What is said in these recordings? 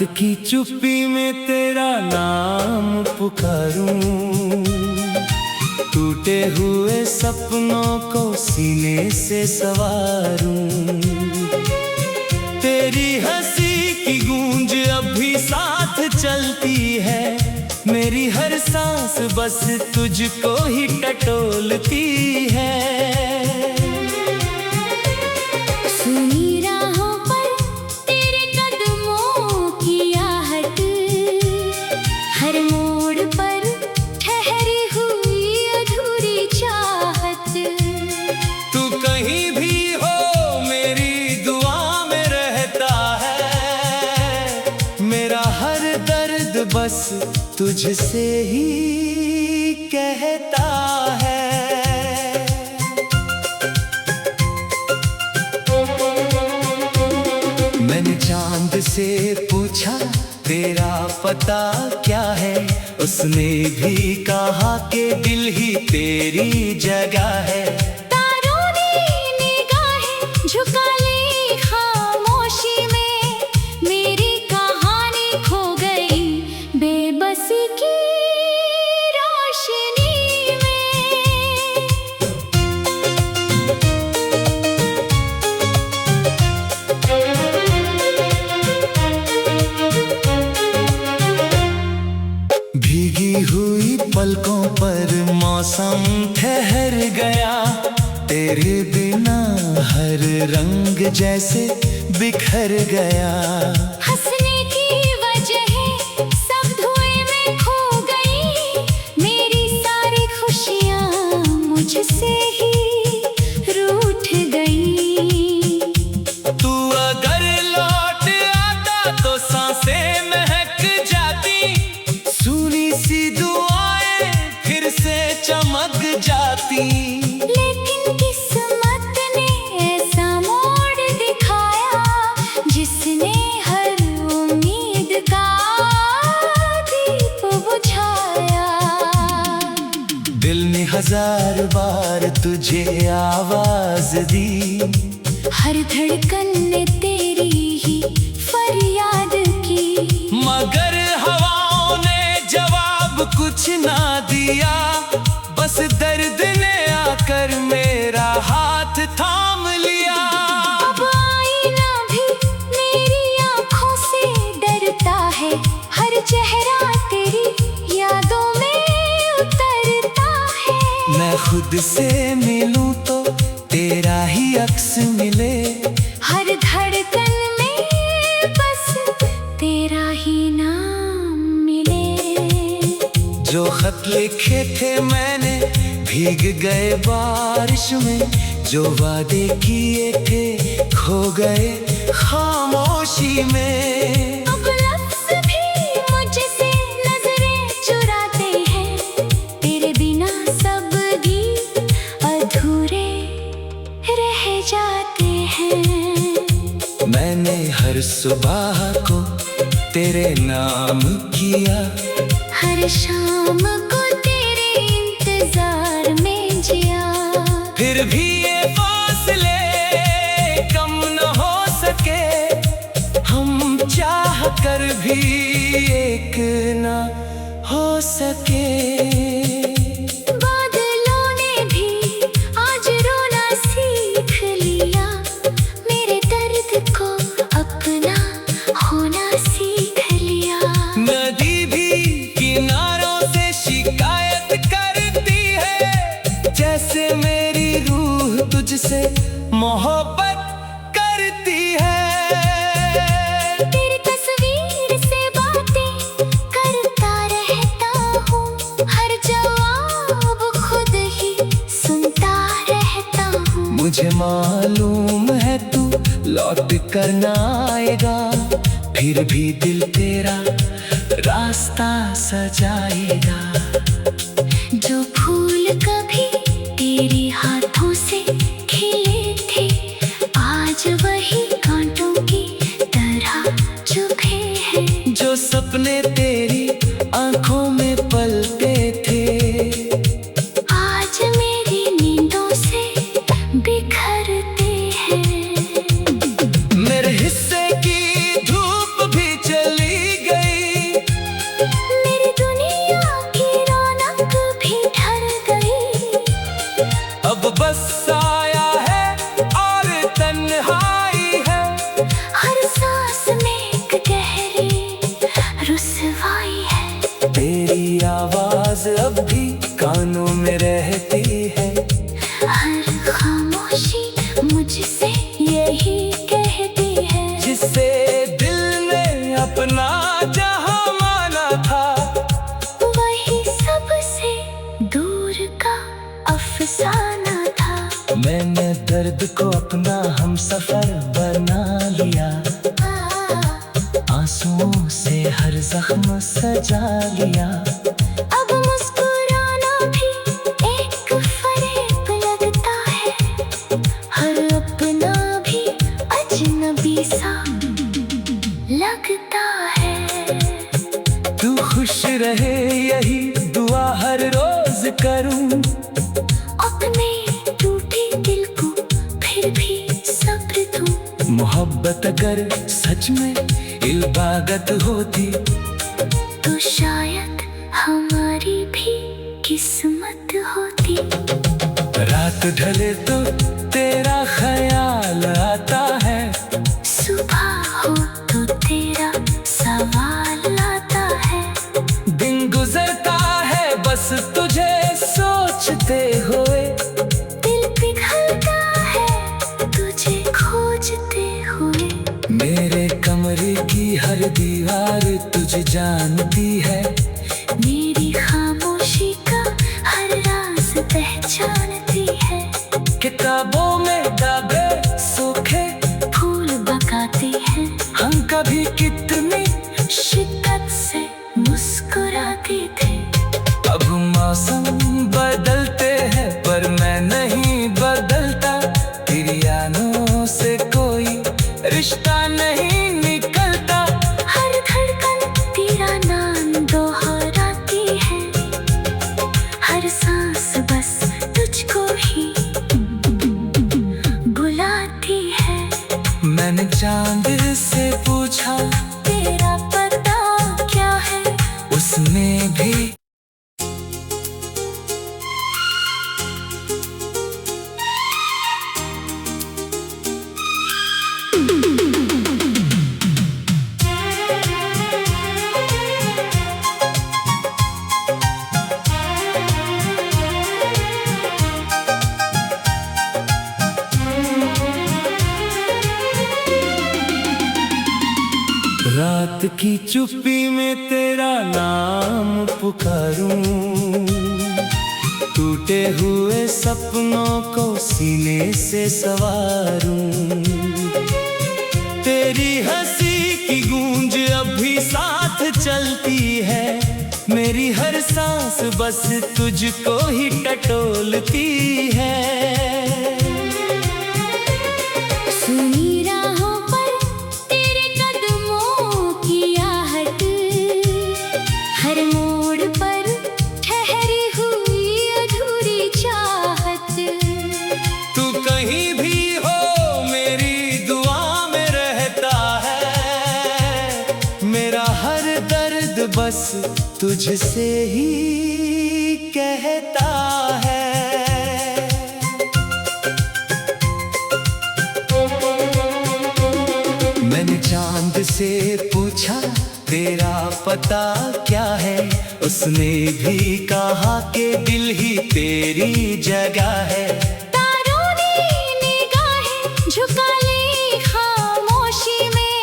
की चुप्पी में तेरा नाम पुकारूं, टूटे हुए सपनों को सीने से सवारूं। तेरी हंसी की गूंज अब भी साथ चलती है, मेरी हर सांस बस तुझको ही टटोलती है। सुनी राहों पर तेरे कदमों की आहट, हर मोड़ पर ठहरी हुई अधूरी चाहत। तू कहीं भी हो मेरी दुआ में रहता है, मेरा हर दर्द बस तुझसे ही कहता है। मैंने चांद से पूछा तेरा पता क्या है, उसने भी कहा कि दिल ही तेरी जगह है। तारों ने निगाहें झुका ली खामोशी में, मेरी कहानी खो गई बेबसी की रोशनी में। भीगी हुई पलकों पर मौसम ठहर गया, तेरे बिना हर रंग जैसे बिखर गया। हंसने की वजह सब धुएं में खो गई, मेरी सारी खुशियाँ मुझसे ही रूठ गई। तू अगर लौट आता तो सांसें महक जाती, सुनी सी दुआएं फिर से चमक जाती। लेकिन किस्मत ने ऐसा मोड़ दिखाया, जिसने हर उम्मीद का दीप बुझाया। दिल ने 1000 बार तुझे आवाज दी, हर धड़कन ने तेरी ही फरियाद की। मगर हवाओं ने जवाब कुछ ना दिया, बस दर्द ने आकर मेरा हाथ थाम लिया। अब आईना भी मेरी आँखों से डरता है, हर चेहरा तेरी यादों में उतरता है। मैं खुद से मिलूं तो तेरा ही अक्स मिले, हर धड़कन में बस तेरा ही नाम मिले। जो खत लिखे थे मैंने भीग गए बारिश में, जो वादे किए थे खो गए खामोशी में। अब लफ्ज़ भी मुझसे नजरें चुराते हैं, तेरे बिना सब गीत अधूरे रह जाते हैं। मैंने हर सुबह को तेरे नाम किया, हर शाम को तेरे इंतजार में जिया। फिर भी ये फासले कम न हो सके, हम चाह कर भी एक न हो सके। बादलों ने भी आज रोना सीख लिया, मेरे दर्द को अपना होना सीख लिया। नदी भी किनारों से शिकायत करती है, जैसे मेरी रूह तुझसे मोहब्बत करती है। तेरी तस्वीर से बातें करता रहता हूँ, हर जवाब खुद ही सुनता रहता हूँ। मुझे मालूम है तू लौट कर ना आएगा, फिर भी दिल तेरा रास्ता सजाएगा। जो फूल कभी तेरे हाथों से खिले थे, आज वही कांटों की तरह चुभे हैं। जो सपने तेरी आंखों में पलते थे, आज मेरी नींदों से बिखरते हैं। मेरे हिस्से की धूप भी चली आवाज अब भी कानों में रहती है। हर खामोशी मुझसे यही कहती है। जिसे दिल ने अपना जहां माना था, वही सबसे दूर का अफसाना था। मैंने दर्द को अपना हमसफर बना लिया। आंसुओं से हर जख्म सजा लिया। अब मुस्कुराना भी एक फरेब लगता है। हर अपना भी अजनबी सा लगता है। तू खुश रहे यही दुआ हर रोज करूं। अपने टूटे दिल को फिर भी सब्र दूं। मोहब्बत अगर सच में इबादत होती, तो शायद हमारी भी किस्मत होती। रात ढले तो तेरा ख्याल आता है। सुबह हो तो तेरा सवाल आता है। दिन गुजरता है बस तुझे सोचते हुए। दिल पिघलता है तुझे खोजते हुए। मेरे कमरे की हर दीवार तुझे जानती है। मेरी खामोशी का हर राज पहचानती है। किताबों में दागे सूखे फूल बकाते हैं। हम कभी कितनी शिद्दत से मुस्कुराते थे। अब मौसम बदलते हैं पर मैं नहीं बदलता। तेरी यादों से कोई रिश्ता नहीं निकलता। हर धड़कन तेरा नाम दोहराती है। हर सांस बस तुझको ही बुलाती है। मैंने चांद से पूछा तेरा पता क्या है? उसने भी रात की चुप्पी में तेरा नाम पुकारूं। टूटे हुए सपनों को सीने से सवारूं। तेरी हंसी की गूंज अब भी साथ चलती है। मेरी हर सांस बस तुझको ही टटोलती है। सुनी राहों पर तेरे कदमों की आहट। हर मोड़ पर ठहरी हुई अधूरी चाहत। तू कहीं भी हो मेरी दुआ में रहता है। मेरा हर दर्द बस तुझसे ही कहता है। मैंने चांद से पूछा तेरा पता क्या है। उसने भी कहा कि दिल ही तेरी जगह है। तारों ने निगाहें झुका ली खामोशी में।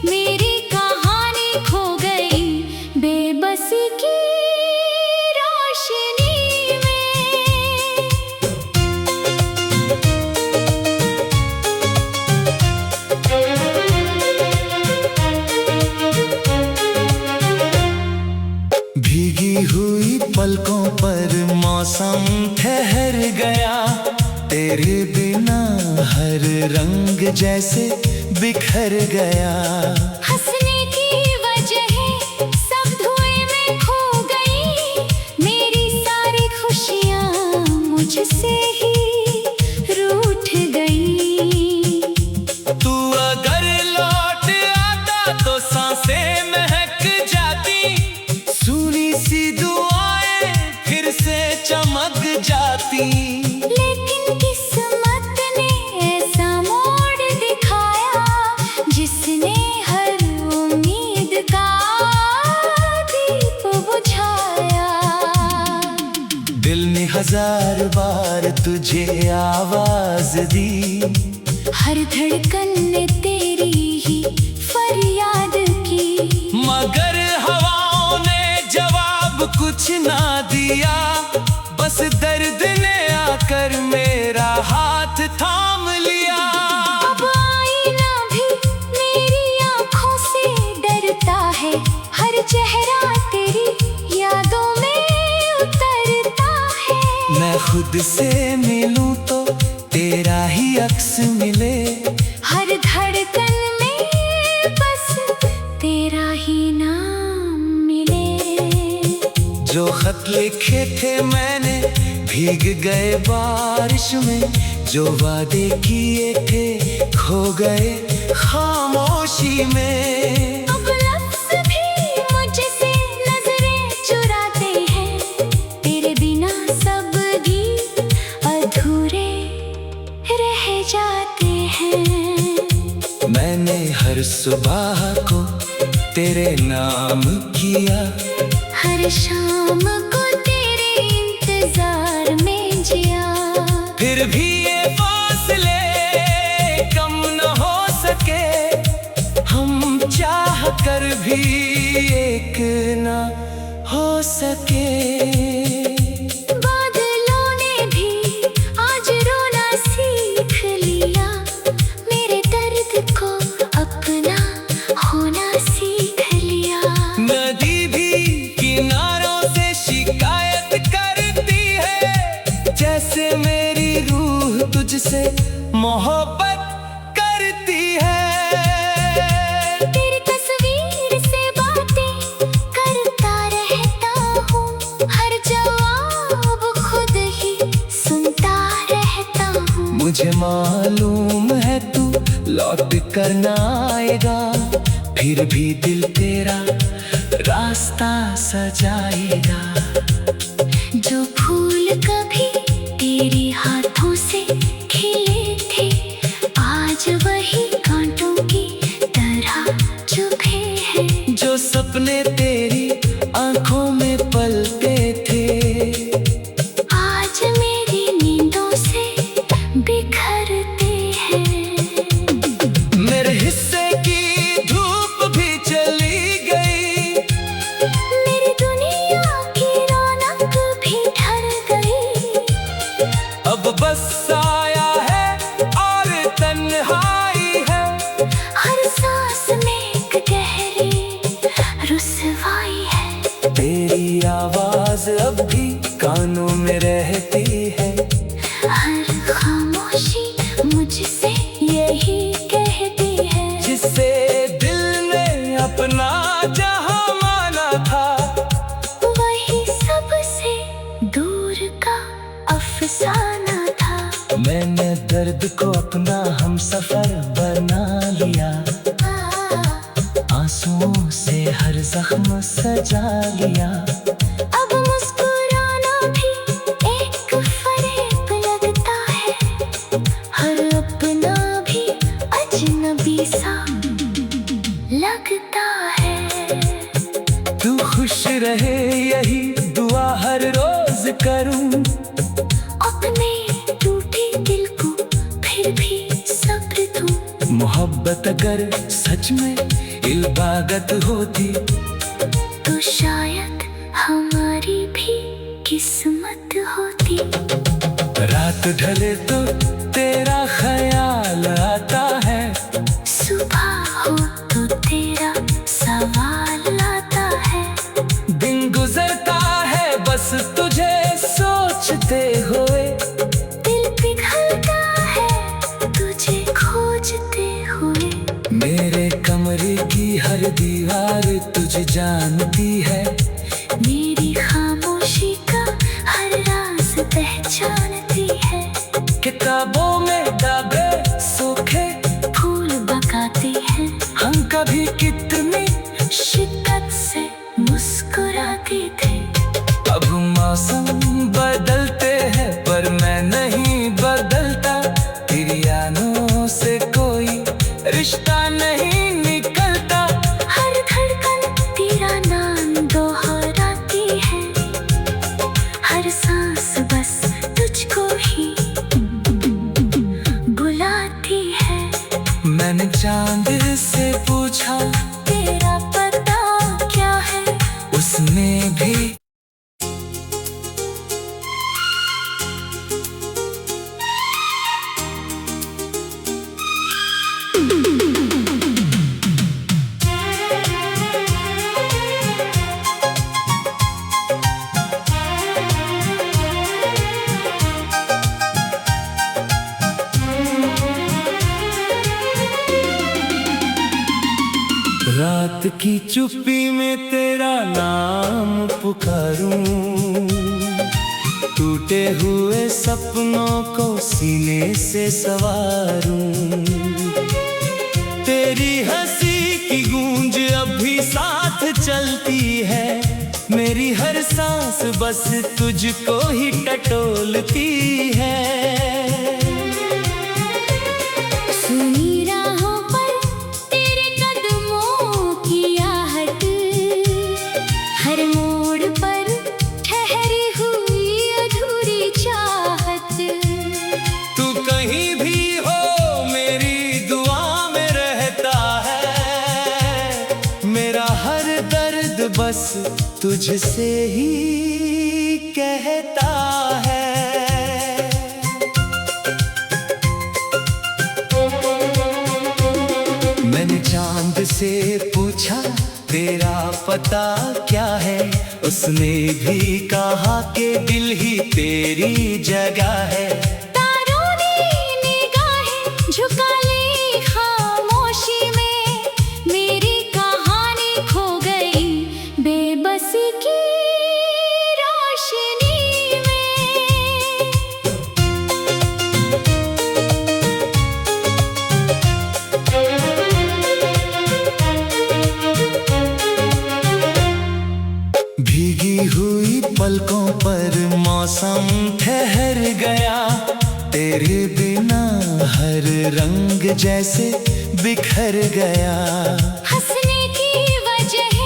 मेरी कहानी खो गई बेबसी की रोशनी में। भीगी हुई पलकों पर मौसम ठहर गया। तेरे बिना हर रंग जैसे बिखर गया। हंसने की वजह सब धुएं में खो गई। मेरी सारी खुशियाँ मुझसे ही रूठ गई। तू अगर लौट आता तो सांसें महक जाती। सुनी सी दुआएं फिर से चमक जाती। लेकिन किस्मत ने ऐसा मोड़ दिखाया जिसने हर दिल ने 1000 बार तुझे आवाज दी, हर धड़कन ने तेरी ही फरियाद की। मगर हवाओं ने जवाब कुछ ना दिया, बस दर्द ने आकर मेरा हाथ थाम लिया। अब आईना भी मेरी आँखों से डरता है, हर चेहरा तेरी यादों में उतरता है। मैं खुद से मिलूं तो तेरा ही अक्स मिले, हर धड़कन में बस तेरा ही नाम मिले। जो खत लिखे थे मैंने भीग गए बारिश में, जो वादे किए थे खो गए खामोशी में। अब लफ्ज़ भी मुझसे नजरें चुराते हैं, तेरे बिना सब गीत अधूरे रह जाते हैं। मैंने हर सुबह को तेरे नाम किया, हर शाम को तेरे इंतजार में जिया। फिर भी ये फासले कम न हो सके, हम चाह कर भी एक न हो सके। बादलों ने भी आज रोना सीख लिया, मेरे दर्द को अपना होना सीख लिया। नदी भी किनारों से शिकायत करती है, जैसे मेरी रूह तुझसे मोहब्बत करती है। तेरी तस्वीर से बातें करता रहता हूँ, हर जवाब खुद ही सुनता रहता हूँ। मुझे मालूम है तू लौट कर ना आएगा, फिर भी दिल तेरा रास्ता सजाएगा। जो फूल कभी तेरे हाथों से खिले थे, आज वही कांटों की तरह चुभे हैं। जो सपने तेरी आंखों में पलते थे, आज मेरी नींदों से बिखरते हैं। मेरे हिस्से की धूप भी चली गई, मेरी दुनिया की रौनक भी ढल गई। अब बस साया है और तन्हाई है, हर सांस में एक गहरी रुसवाई है। तेरी आवाज अब भी कानों में रहती है, हर खामोशी मुझसे यही कहती है। जिससे दिल ने अपना जहां माना था, वही सबसे दूर का अफसाना था। मैंने दर्द को अपना हमसफर बना लिया, आंसुओं से हर जख्म सजा लिया। अब मुस्कुराना भी एक फरेब लगता है, हर अपना भी अजनबी सा लगता है। तू खुश रहे यही दुआ हर रोज करूं, अपने टूटे दिल को फिर भी सब्र दूं। मोहब्बत अगर सच में इबादत होती, तो शायद हमारी भी किस्मत होती। रात ढले तो तेरा ख्याल आता है, सुबह हो तो तेरा सवाल आता है। दिन गुजरता है बस तुझे सोचते हुए, दिल पिघलता है तुझे खोजते हुए। मेरे कमरे की हर दीवार तुझे जानती है, मेरी खामोशी का हर राज पहचानती है। किताबों में दागे सूखे फूल बकाते हैं, हम कभी कितनी शिद्दत से मुस्कुराते थे। अब मौसम बदलते हैं पर मैं नहीं बदलता, तेरी यादों से कोई रिश्ता नहीं निकलता। हर धड़कन तेरा नाम दोहराती है, हर सांस रात की चुप्पी में तेरा नाम पुकारूं, टूटे हुए सपनों को सीने से सवारूं। तेरी हंसी की गूंज अब भी साथ चलती है, मेरी हर सांस बस तुझको ही टटोलती है। सुनी राहों पर तेरे कदमों की आहट, हर मोड़ पर ठहरी हुई अधूरी चाहत। तू कहीं भी हो मेरी दुआ में रहता है, मेरा हर दर्द बस तुझसे ही कहता है। मैंने चांद से पूछा तेरा पता क्या है, उसने भी कहा कि दिल ही तेरी जगह है। तारों ने निगाहें झुका ली खामोशी में, मेरी कहानी खो गई बेबसी की रोशनी में। भीगी हुई पलकों पर मौसम ठहर गया, तेरे बिना हर रंग जैसे बिखर गया। हंसने की वजह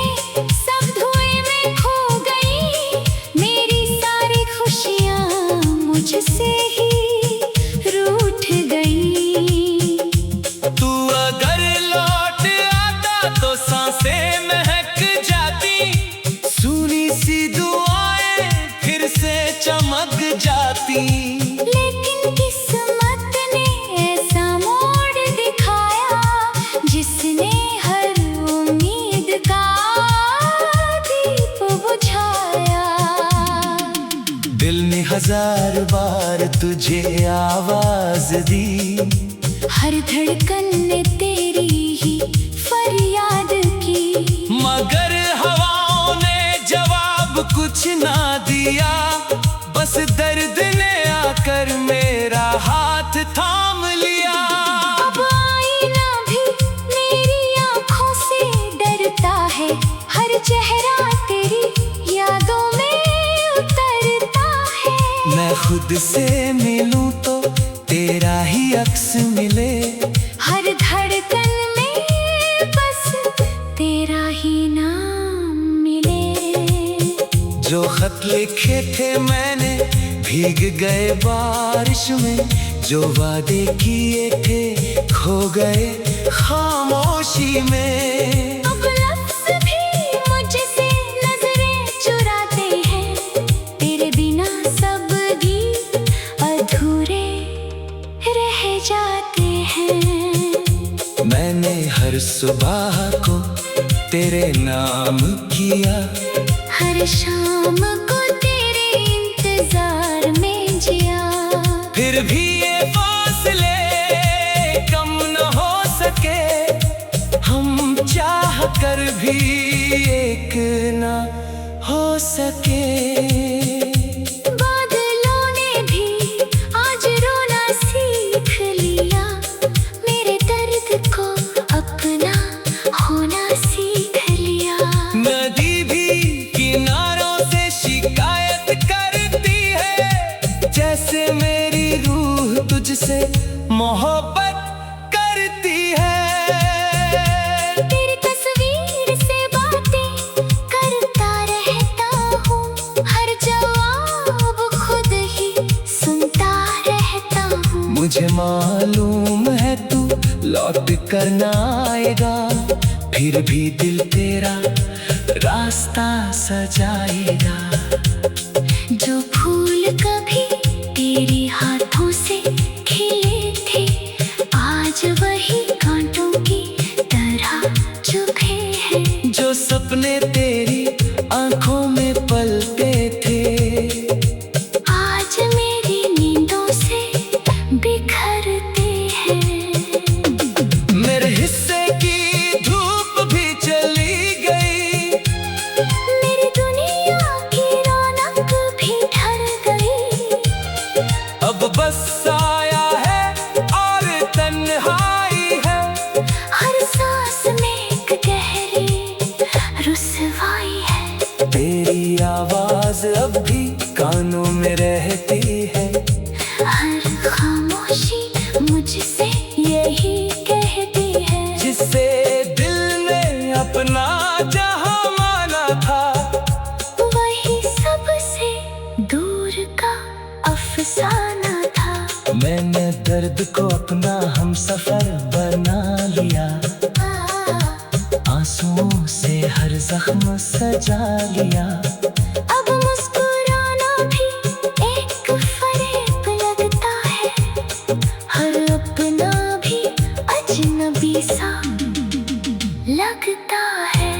सब धुएं में खो गई, मेरी सारी खुशियाँ मुझसे ही रूठ गई। तू अगर लौट आता तो सांसें महक जाती, सुनी सी दुआएं फिर से चमक जाती। लेकिन किस्मत ने ऐसा मोड़ दिखाया, जिसने हर उम्मीद का दीप बुझाया। दिल ने 1000 बार तुझे आवाज दी, हर धड़कन ने तेरी ही फरियाद की। मगर हवाओं ने जवाब कुछ ना दिया, बस दर्द ने आकर मेरा हाथ थाम लिया। अब आईना भी मेरी आँखों से डरता है, हर चेहरा तेरी यादों में उतरता है। मैं खुद से मिलूं तो तेरा ही अक्स मिले, हर धड़कन में बस तेरा ही नाम मिले। जो खत लिखे थे मैंने भीग गए बारिश में, जो वादे किए थे खो गए खामोशी में। अब लफ्ज़ भी मुझसे नजरें चुराते हैं, तेरे बिना सब गीत अधूरे रह जाते हैं। मैंने हर सुबह को तेरे नाम किया, हर शाम को तेरे इंतजार में जिया। फिर भी ये फासले कम न हो सके, हम चाह कर भी एक न हो सके। बादलों ने भी आज रोना सीख लिया, मेरे दर्द को अपना होना सीख लिया। नदी भी किनारों से शिकायत करती है, जैसे मेरी रूह तुझसे मोहब्बत करती है। तेरी तस्वीर से बातें करता रहता हूँ, हर जवाब खुद ही सुनता रहता हूँ। मुझे मालूम है तू लौट कर ना आएगा, फिर भी दिल तेरा रास्ता सजाएगा। जो फूल कभी तेरे हाथों से खिले थे, आज वही कांटों की तरह चुभे हैं। जो सपने तेरी आंखों में पलते थे, आज मेरी नींदों से बिखरते हैं। मेरे हिस्से की धूप भी चली कानों में रहती है। हर खामोशी मुझसे यही कहती है। जिससे दिल ने अपना जहां माना था, वही सबसे दूर का अफसाना था। मैंने दर्द को अपना हमसफर बना लिया। आंसुओं से हर जख्म सजा लिया। अब मुस्कुराना भी एक फरेब लगता है। हर अपना भी अजनबी सा लगता है।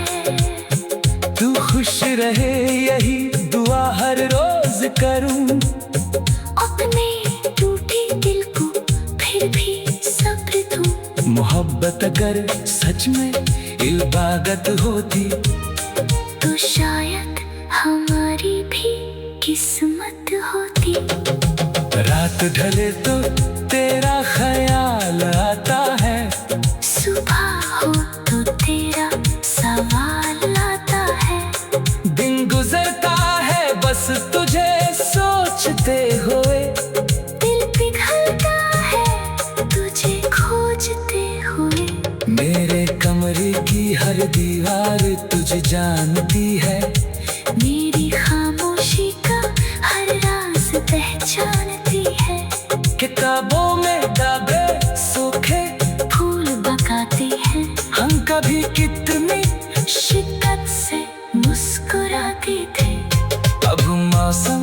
तू खुश रहे यही दुआ हर रोज करूं। अपने टूटे दिल को फिर भी सब्र दूं। मोहब्बत अगर सच में इबादत होती, तो शायद हमारी भी किस्मत होती। रात ढले तो तेरा ख्याल आता है। सुबह हो तो तेरा सवाल आता है। दिन गुजरता है बस तुझे सोचते हुए। दिल पिघलता है तुझे खोजते हुए। मेरे कमरे की हर दीवार तुझे जानती है। मेरी खामोशी का हर राज पहचानती है। किताबों में दागे सूखे फूल बकाती है। हम कभी कितनी शिद्दत से मुस्कुराते थे। अब मौसम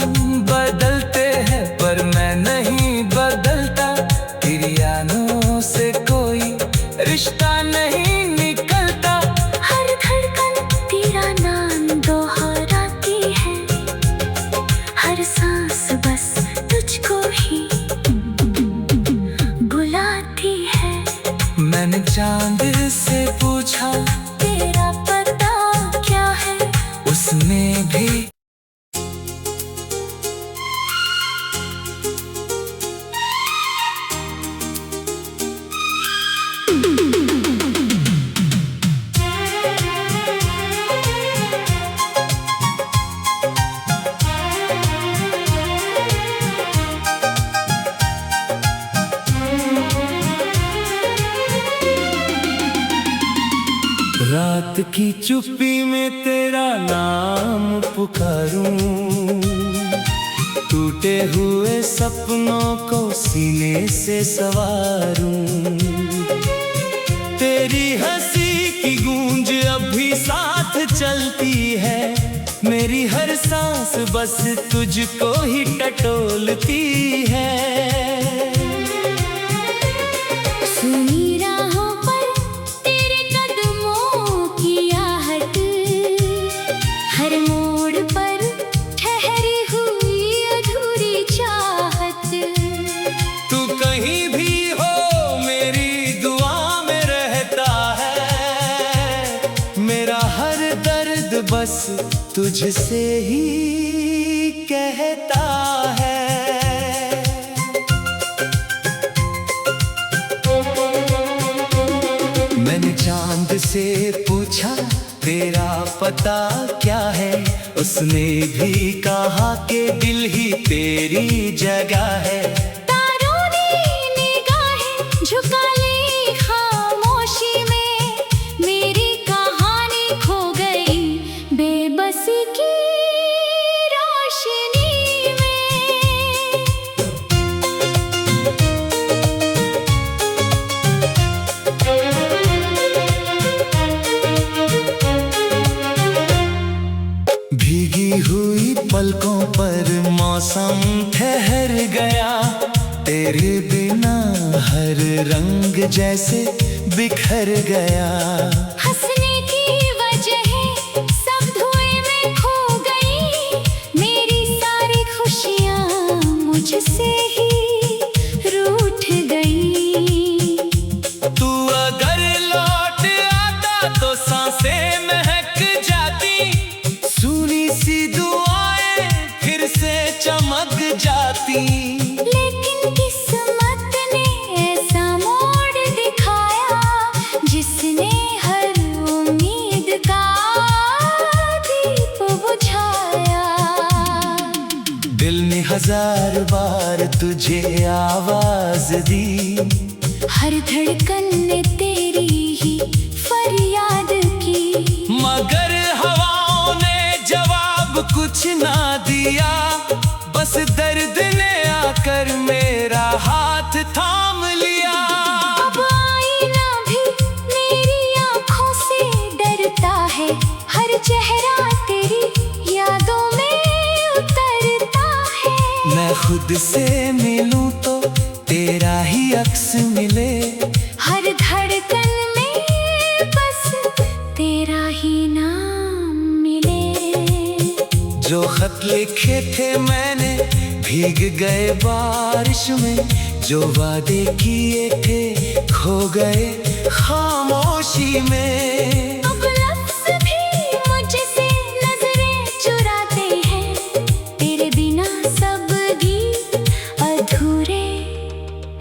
बदलते हैं पर मैं नहीं बदलता। तेरी यादों से कोई रिश्ता नहीं निकलता। हर धड़कन तेरा नाम दोहराती है। हर सांस बस तुझको ही बुलाती है। मैंने चांद से पूछा तेरा पता क्या है? उसने भी रात की चुप्पी में तेरा नाम पुकारूं। टूटे हुए सपनों को सीने से सवारूं। तेरी हंसी की गूंज अब भी साथ चलती है। मेरी हर सांस बस तुझको ही टटोलती है। सुनी राहों पर तेरे कदमों की आहट। हर मोड़ पर ठहरी हुई अधूरी चाहत। तू कहीं भी हो मेरी दुआ में रहता है। मेरा हर दर्द बस तुझसे ही कहता है। मैंने चांद से पूछा तेरा पता क्या है। उसने भी कहा कि दिल ही तेरी जगह है। तारों ने निगाहें झुका ली खामोशी में। मेरी कहानी खो गई बेबसी की रोशनी में। भीगी हुई पलकों पर मौसम ठहर गया। तेरे बिना हर रंग जैसे बिखर गया। हंसने की वजह सब धुएं में खो गई। मेरी सारी खुशियाँ मुझसे ही रूठ गई। तू अगर लौट आता तो सांसें महक जाती। सुनी सी दुआएं फिर से चमक जाती। लेकिन किस्मत ने ऐसा मोड़ दिखाया जिसने हर दिल ने 1000 बार तुझे आवाज दी, हर धड़कन ने तेरी ही फरियाद की। मगर हवाओं ने जवाब कुछ ना दिया, बस दर्द ने आकर मेरा हाथ थाम लिया। अब आईना भी मेरी आँखों से डरता है, हर चेहरा तेरी यादों में उतरता है। मैं खुद से मिलूं तो तेरा ही अक्स मिले, हर धड़कन में बस तेरा ही नाम मिले। जो खत लिखे थे मैंने भीग गए बारिश में, जो वादे किए थे खो गए खामोशी में। अब लफ्ज़ भी मुझसे नजरें चुराते हैं, तेरे बिना सब गीत अधूरे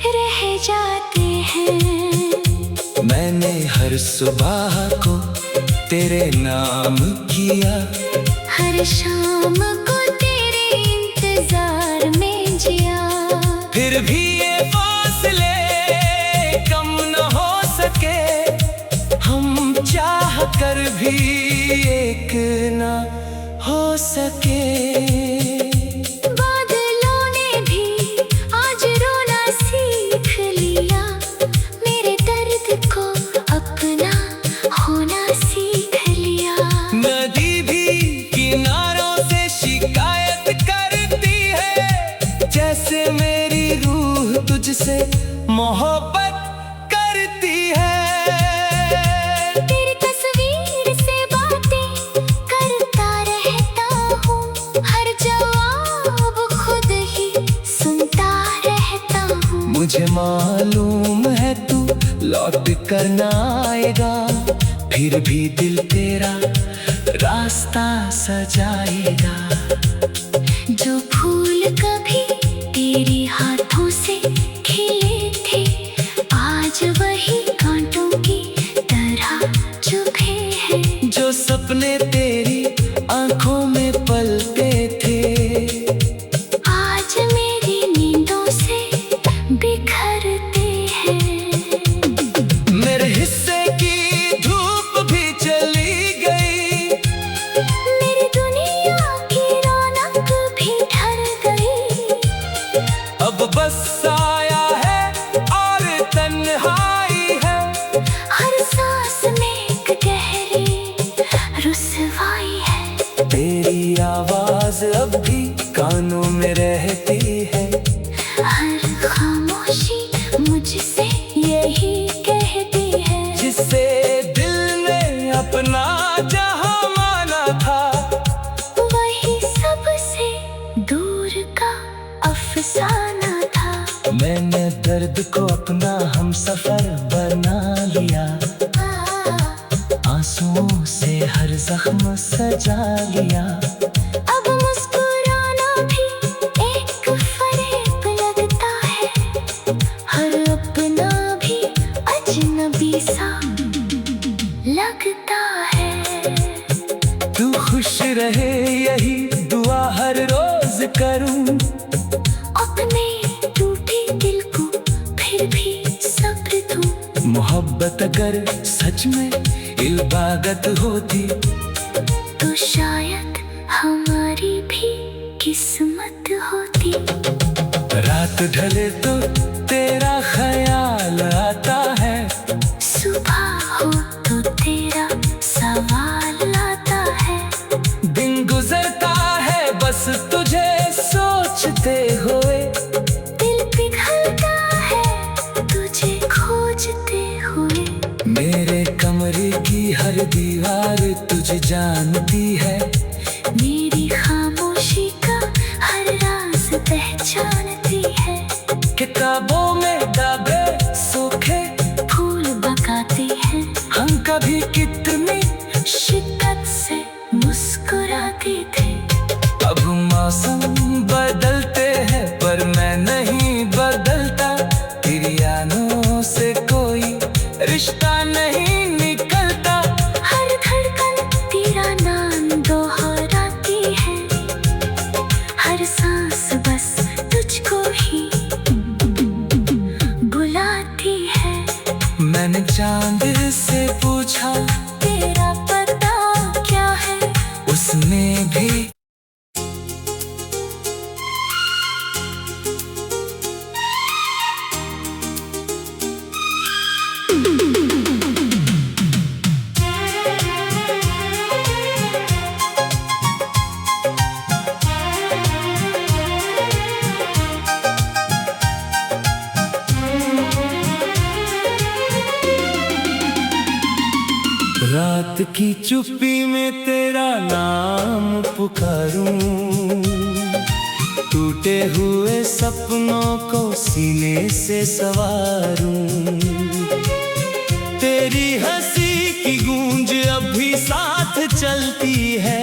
रह जाते हैं। मैंने हर सुबह को तेरे नाम किया, हर शाम को तेरे इंतजार में जिया। फिर भी ये फासले कम न हो सके, हम चाह कर भी एक न हो सके। बादलों ने भी आज रोना सीख लिया, मेरे दर्द को अपना होना सीख लिया। नदी भी किनारों से शिकायत करती है, जैसे मेरी रूह तुझसे मोहब्बत करती है। तेरी तस्वीर से बातें करता रहता हूँ, हर जवाब खुद ही सुनता रहता हूँ। मुझे मालूम है तू लौट कर ना आएगा, फिर भी दिल तेरा रास्ता सजाएगा। जो फूल कभी तेरे हाथों से खिले थे, आज वही कांटों की तरह चुभे हैं। जो सपने तेरी आंखों में पलते थे, आज मेरी नींदों से बिखरते हैं। मेरे हिस्से की धूप भी चली गई, मेरी दुनिया की रौनक भी ढल गई। अब बस साया है और तन्हाई है, हर सांस में एक गहरी रुसवाई है। तेरी आवाज अब भी कानों में रहती है, हर खामोशी मुझसे यही कहती है। जिससे दिल ने अपना जहां माना था, वही सबसे दूर का अफसाना था। मैंने दर्द को अपना हमसफर बना लिया, आंसुओं से हर जख्म सजा लिया। अब मुस्कुराना भी एक फरेब लगता है, हर अपना भी अजनबी सा लगता है। तू खुश रहे यही दुआ हर रोज करूं, अपने टूटे दिल को फिर भी सब्र दूं। मोहब्बत अगर सच में इबादत होती, तो शायद हमारी भी किस्मत होती। रात ढले तो तेरा ख्याल आता है, सुबह हो तो तेरा सवाल आता है। दिन गुजरता है बस तुझे सोचते हुए, दिल पिघलता है तुझे खोजते हुए। मेरे कमरे की हर दीवार तुझे जानती है, मेरी खामोशी का हर राज पहचानती है। किताबों में दागे सूखे फूल बकाते हैं, हम कभी कितनी शिद्दत से मुस्कुराते थे। अब मौसम बदलते हैं पर मैं नहीं बदलता, तेरी यादों से कोई रिश्ता नहीं निकलता। हर धड़कन तेरा नाम दोहराता सांस बस तुझको ही बुलाती है। मैंने चांद से पूछा तेरा पता क्या है, उसने भी। रात की चुप्पी में तेरा नाम पुकारूं, टूटे हुए सपनों को सीने से सवारूं। तेरी हंसी की गूंज अब भी साथ चलती है,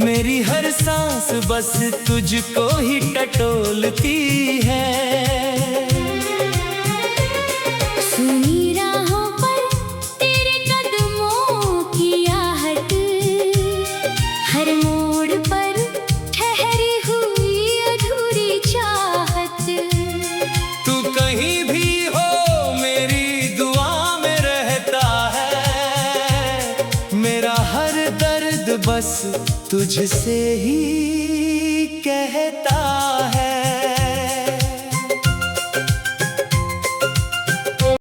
मेरी हर सांस बस तुझको ही टटोलती है। सुनी राहों पर तेरे कदमों की आहट, हर मोड़ पर ठहरी हुई अधूरी चाहत। तू कहीं भी हो मेरी दुआ में रहता है, मेरा हर दर्द बस तुझसे ही